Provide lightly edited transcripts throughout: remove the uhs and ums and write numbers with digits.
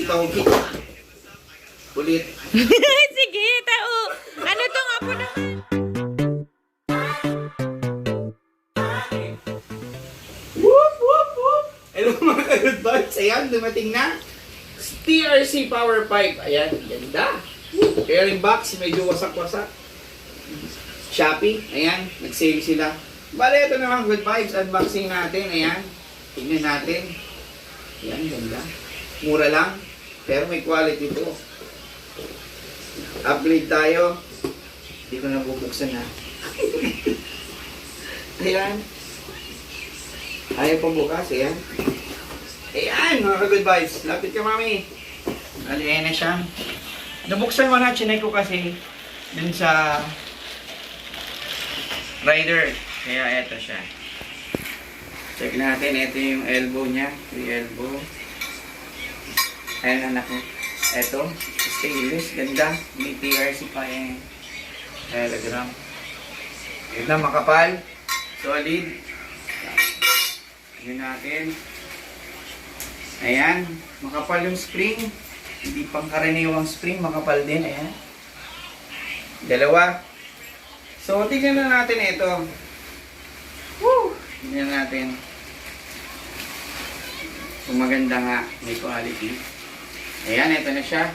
Pogi. Ulit. Sige, tao. Ano to nga po na? Whoop, whoop, whoop. Hello mga good vibes. Ayan, dumating na. TRC Power Pipe. Ayan, ganda. Airing box, medyo wasak-wasak. Shopee, ayan, nag-sale sila. Bale, ito naman good vibes. Unboxing natin, ayan. Tingnan natin. Ayan, ganda. Mura lang, pero may quality to. Upgrade tayo. Hindi ko na bubuksan ha. Ayan. Ayaw pang bukas, ayan. Ayan, mga good vibes. Lapit ka, mami. Ayan na siya. Nabuksan ko na, chinay ko kasi dun sa rider. Kaya eto siya. Check natin, ito yung elbow niya. Yung elbow. Ayan, anak ko. Ito, stainless, ganda. May TRC pa yung telegram. Ganda, makapal. Solid. Yun natin. Ayan, makapal yung spring. Hindi pang karaniwang spring, makapal din. Ayan. Dalawa. So, tignan na natin ito. Woo! Tignan natin. Kung maganda nga, may quality. Ayan, ito na siya.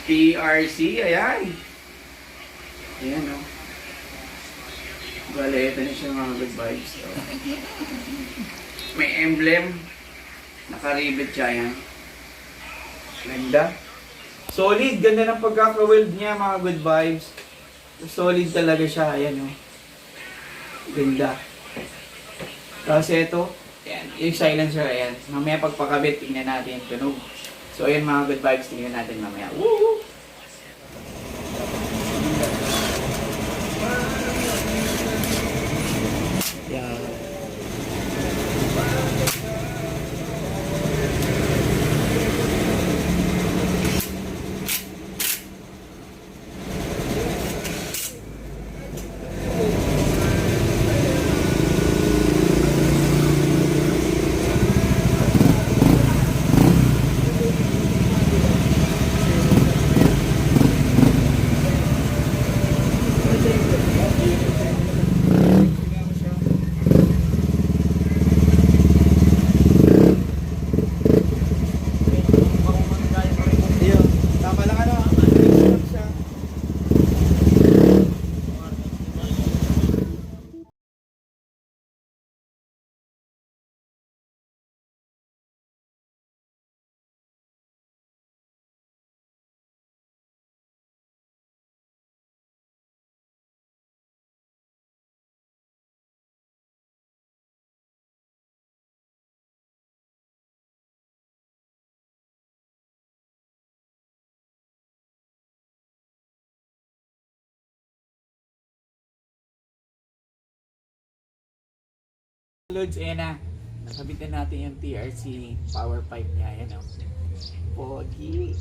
TRC, ayan. Ayan, o. Bale, ito na siya mga good vibes. So, may emblem. Naka-rivet siya, ayan. Ganda. Solid, ganda ng pagkaka-weld niya mga good vibes. Solid talaga siya, ayan, o. Ganda. Tapos ito, ayan, yung silencer, ayan. Mamaya pagpakabit, tingnan natin yung tunog. So, ayan mga good vibes, tingnan natin mamaya. Woo! Yeah. Loads, ayan na. Nakabitan natin yung TRC power pipe niya. Ayan o. Pogi.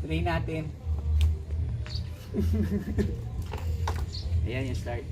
Try natin. Ayan yung start.